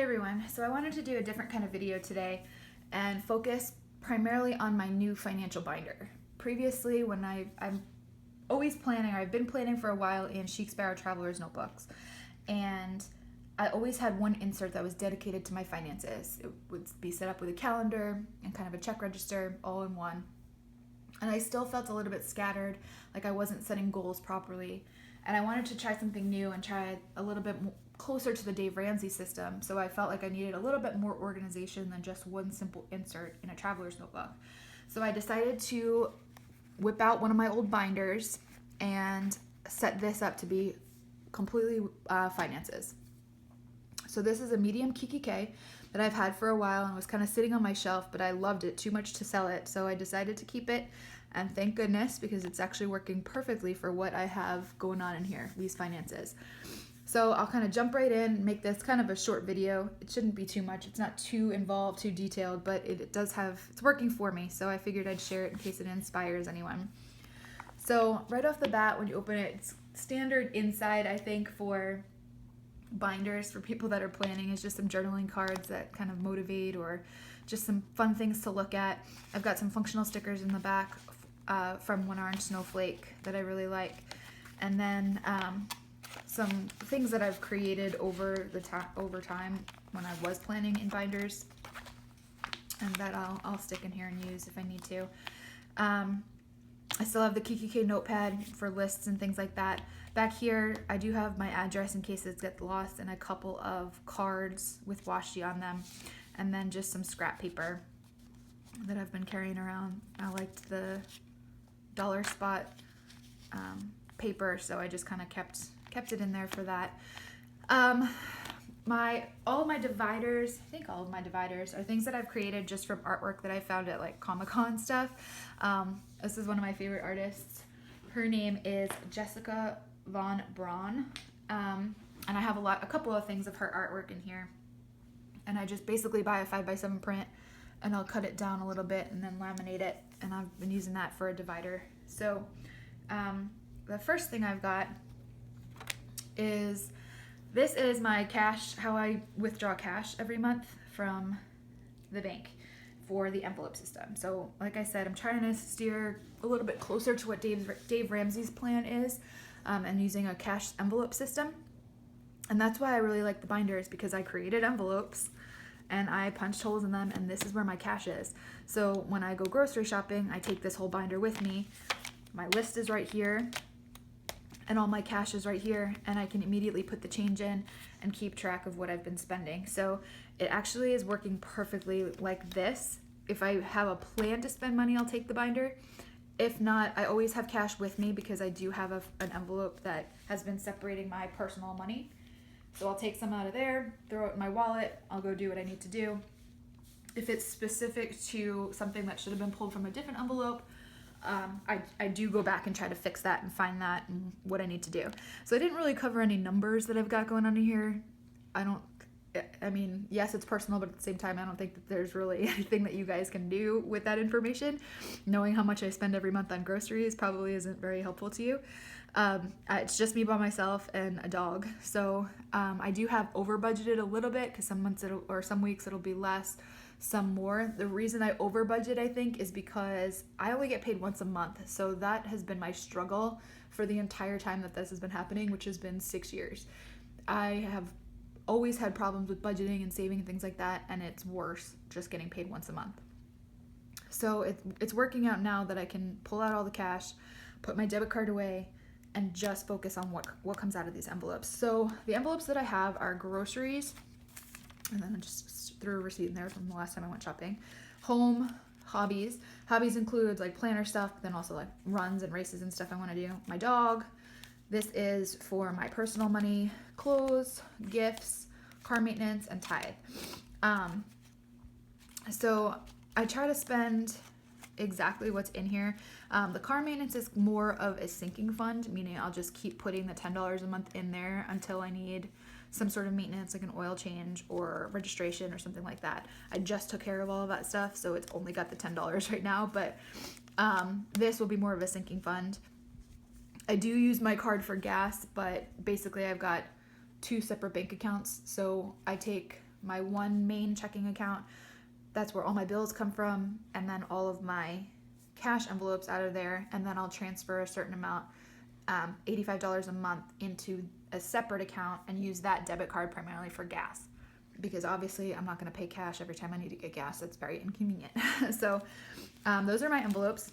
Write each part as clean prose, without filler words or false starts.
everyone. So I wanted to do a different kind of video today and focus primarily on my new financial binder. Previously, when I'm always planning, or I've been planning for a while in Chic Sparrow Traveler's notebooks, and I always had one insert that was dedicated to my finances. It would be set up with a calendar and kind of a check register all in one. And I still felt a little bit scattered, like I wasn't setting goals properly. And I wanted to try something new and try a little bit closer to the Dave Ramsey system. So I felt like I needed a little bit more organization than just one simple insert in a traveler's notebook. So I decided to whip out one of my old binders and set this up to be completely finances. So this is a medium KKK that I've had for a while and was kind of sitting on my shelf, but I loved it too much to sell it. So I decided to keep it, and thank goodness, because it's actually working perfectly for what I have going on in here, these finances. So I'll kind of jump right in, make this kind of a short video. It shouldn't be too much. It's not too involved, too detailed, but it does have, it's working for me. So I figured I'd share it in case it inspires anyone. So right off the bat, when you open it, it's standard inside, I think, for binders for people that are planning, is just some journaling cards that kind of motivate or just some fun things to look at. I've got some functional stickers in the back from One Orange Snowflake that I really like, and then some things that I've created over time when I was planning in binders, and that I'll stick in here and use if I need to. I still have the KKK notepad for lists and things like that. Back here, I do have my address in case it gets lost, and a couple of cards with washi on them, and then just some scrap paper that I've been carrying around. I liked the dollar spot paper, so I just kind of kept it in there for that. All of my dividers, I think all of my dividers are things that I've created just from artwork that I found at like Comic-Con stuff. This is one of my favorite artists. Her name is Jessica Von Braun, and I have a couple of things of her artwork in here. And I just basically buy a 5x7 print, and I'll cut it down a little bit and then laminate it, and I've been using that for a divider. So the first thing I've got is, this is my cash, how I withdraw cash every month from the bank for the envelope system. So like I said, I'm trying to steer a little bit closer to what Dave Ramsey's plan is, and using a cash envelope system. And that's why I really like the binders, because I created envelopes and I punched holes in them, and this is where my cash is. So when I go grocery shopping, I take this whole binder with me. My list is right here, and all my cash is right here, and I can immediately put the change in and keep track of what I've been spending. So it actually is working perfectly like this. If I have a plan to spend money, I'll take the binder. If not, I always have cash with me because I do have an envelope that has been separating my personal money. So I'll take some out of there, throw it in my wallet, I'll go do what I need to do. If it's specific to something that should have been pulled from a different envelope, I do go back and try to fix that and find that and what I need to do. So I didn't really cover any numbers that I've got going on in here. I mean, yes, it's personal, but at the same time, I don't think that there's really anything that you guys can do with that information. Knowing how much I spend every month on groceries probably isn't very helpful to you. It's just me by myself and a dog. So I do have over budgeted a little bit, because some weeks it'll be less, some more. The reason I over budget, I think, is because I only get paid once a month. So that has been my struggle for the entire time that this has been happening, which has been 6 years. I have always had problems with budgeting and saving and things like that, and it's worse just getting paid once a month. So it's working out now that I can pull out all the cash, put my debit card away, and just focus on what comes out of these envelopes. So the envelopes that I have are groceries, and then I just threw a receipt in there from the last time I went shopping. Home, hobbies. Hobbies include like planner stuff, but then also like runs and races and stuff I want to do. My dog. This is for my personal money, clothes, gifts, car maintenance, and tithe. So I try to spend exactly what's in here. The car maintenance is more of a sinking fund, meaning I'll just keep putting the $10 a month in there until I need some sort of maintenance, like an oil change or registration or something like that. I just took care of all of that stuff, so it's only got the $10 right now, but this will be more of a sinking fund. I do use my card for gas, but basically I've got two separate bank accounts. So I take my one main checking account. That's where all my bills come from, and then all of my cash envelopes out of there, and then I'll transfer a certain amount, $85 a month, into a separate account and use that debit card primarily for gas, because obviously I'm not going to pay cash every time I need to get gas. That's very inconvenient. So those are my envelopes.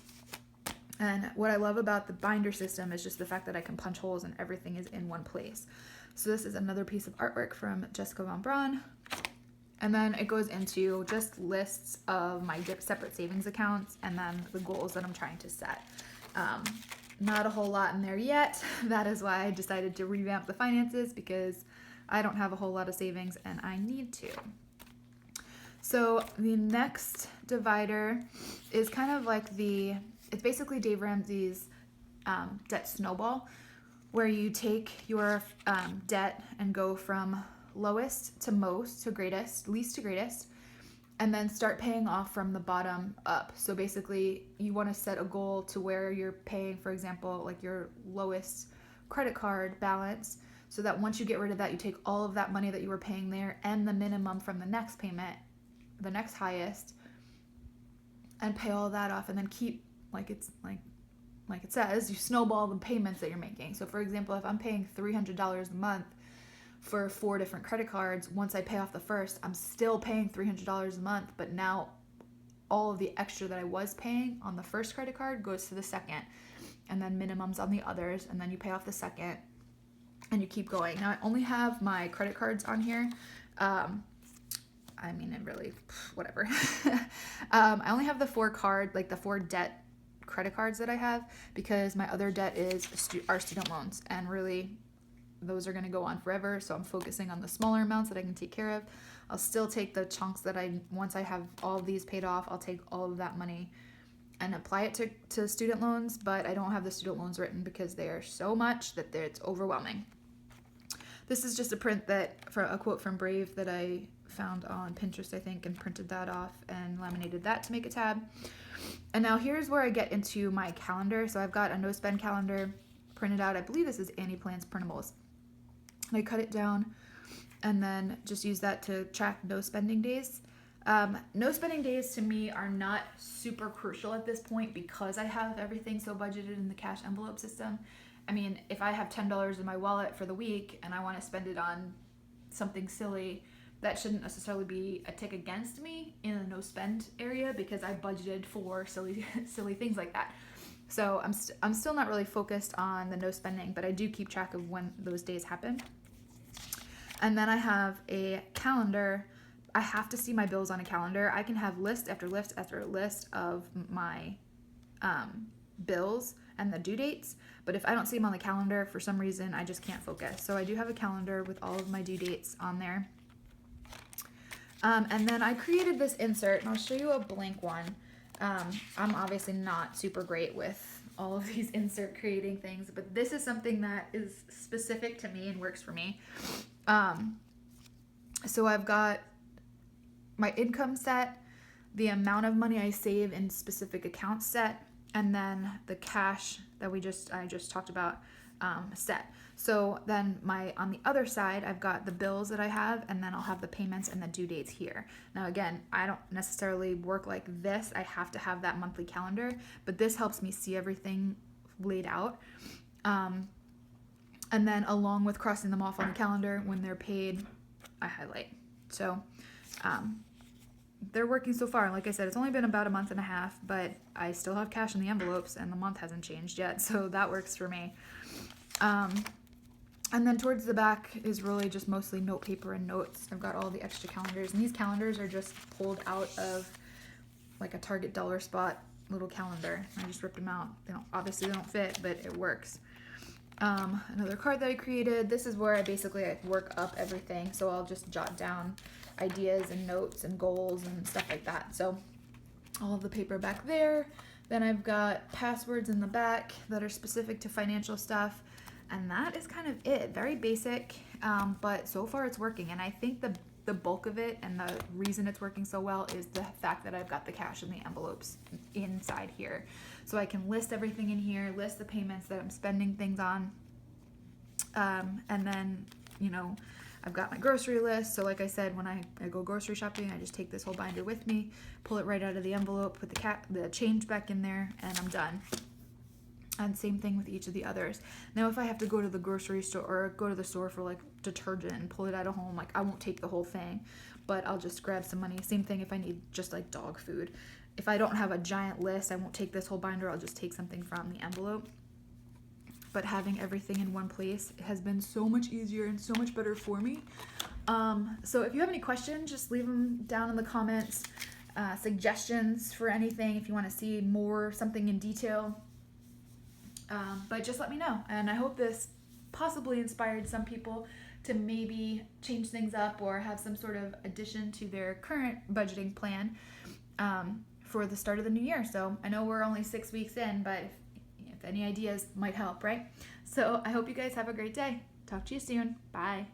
And what I love about the binder system is just the fact that I can punch holes and everything is in one place. So this is another piece of artwork from Jessica Von Braun. And then it goes into just lists of my separate savings accounts and then the goals that I'm trying to set. Not a whole lot in there yet. That is why I decided to revamp the finances, because I don't have a whole lot of savings and I need to. So the next divider is kind of like it's basically Dave Ramsey's debt snowball, where you take your debt and go from lowest to most to greatest, least to greatest, and then start paying off from the bottom up. So basically you want to set a goal to where you're paying, for example, like your lowest credit card balance, so that once you get rid of that, you take all of that money that you were paying there and the minimum from the next payment, the next highest, and pay all that off, and then keep, like it says, you snowball the payments that you're making. So for example, if I'm paying $300 a month for 4 different credit cards, once I pay off the first, I'm still paying $300 a month, but now all of the extra that I was paying on the first credit card goes to the second, and then minimums on the others, and then you pay off the second, and you keep going. Now I only have my credit cards on here. I mean, it really, whatever. I only have the 4 debt credit cards that I have, because my other debt is our student loans, and really those are going to go on forever. So I'm focusing on the smaller amounts that I can take care of. I'll still take the chunks that once I have all of these paid off, I'll take all of that money and apply it to student loans, but I don't have the student loans written because they are so much that it's overwhelming. This is just a quote from Brave that I found on Pinterest, I think, and printed that off and laminated that to make a tab. And now here's where I get into my calendar. So I've got a no spend calendar printed out. I believe this is Annie Plant's Printables. I cut it down and then just use that to track no spending days. No spending days to me are not super crucial at this point, because I have everything so budgeted in the cash envelope system. I mean, if I have $10 in my wallet for the week and I want to spend it on something silly, that shouldn't necessarily be a tick against me in the no spend area, because I budgeted for silly things like that. So I'm still not really focused on the no spending, but I do keep track of when those days happen. And then I have a calendar. I have to see my bills on a calendar. I can have list after list after list of my bills and the due dates, but if I don't see them on the calendar, for some reason, I just can't focus. So I do have a calendar with all of my due dates on there. And then I created this insert, and I'll show you a blank one. I'm obviously not super great with all of these insert creating things, but this is something that is specific to me and works for me. So I've got my income set, the amount of money I save in specific accounts set, and then the cash that I just talked about set. So then on the other side, I've got the bills that I have, and then I'll have the payments and the due dates here. Now again, I don't necessarily work like this. I have to have that monthly calendar, but this helps me see everything laid out. And then along with crossing them off on the calendar, when they're paid, I highlight. So they're working so far. Like I said, it's only been about a month and a half, but I still have cash in the envelopes and the month hasn't changed yet. So that works for me. And then towards the back is really just mostly note paper and notes. I've got all the extra calendars, and these calendars are just pulled out of like a Target dollar spot little calendar. I just ripped them out. Obviously they don't fit, but it works. Another card that I created. This is where I work up everything. So I'll just jot down ideas and notes and goals and stuff like that. So all of the paper back there. Then I've got passwords in the back that are specific to financial stuff. And that is kind of it. Very basic, but so far it's working. And I think the bulk of it and the reason it's working so well is the fact that I've got the cash in the envelopes inside here. So I can list everything in here, list the payments that I'm spending things on. And then, I've got my grocery list. So like I said, when I go grocery shopping, I just take this whole binder with me, pull it right out of the envelope, put the change back in there, and I'm done. And same thing with each of the others. Now, if I have to go to the grocery store or go to the store for like detergent and pull it out of home, like I won't take the whole thing, but I'll just grab some money. Same thing if I need just like dog food. If I don't have a giant list, I won't take this whole binder. I'll just take something from the envelope. But having everything in one place has been so much easier and so much better for me. So if you have any questions, just leave them down in the comments. Suggestions for anything, if you want to see more, something in detail. But just let me know. And I hope this possibly inspired some people to maybe change things up or have some sort of addition to their current budgeting plan for the start of the new year. So I know we're only 6 weeks in, but if any ideas might help, right? So I hope you guys have a great day. Talk to you soon. Bye.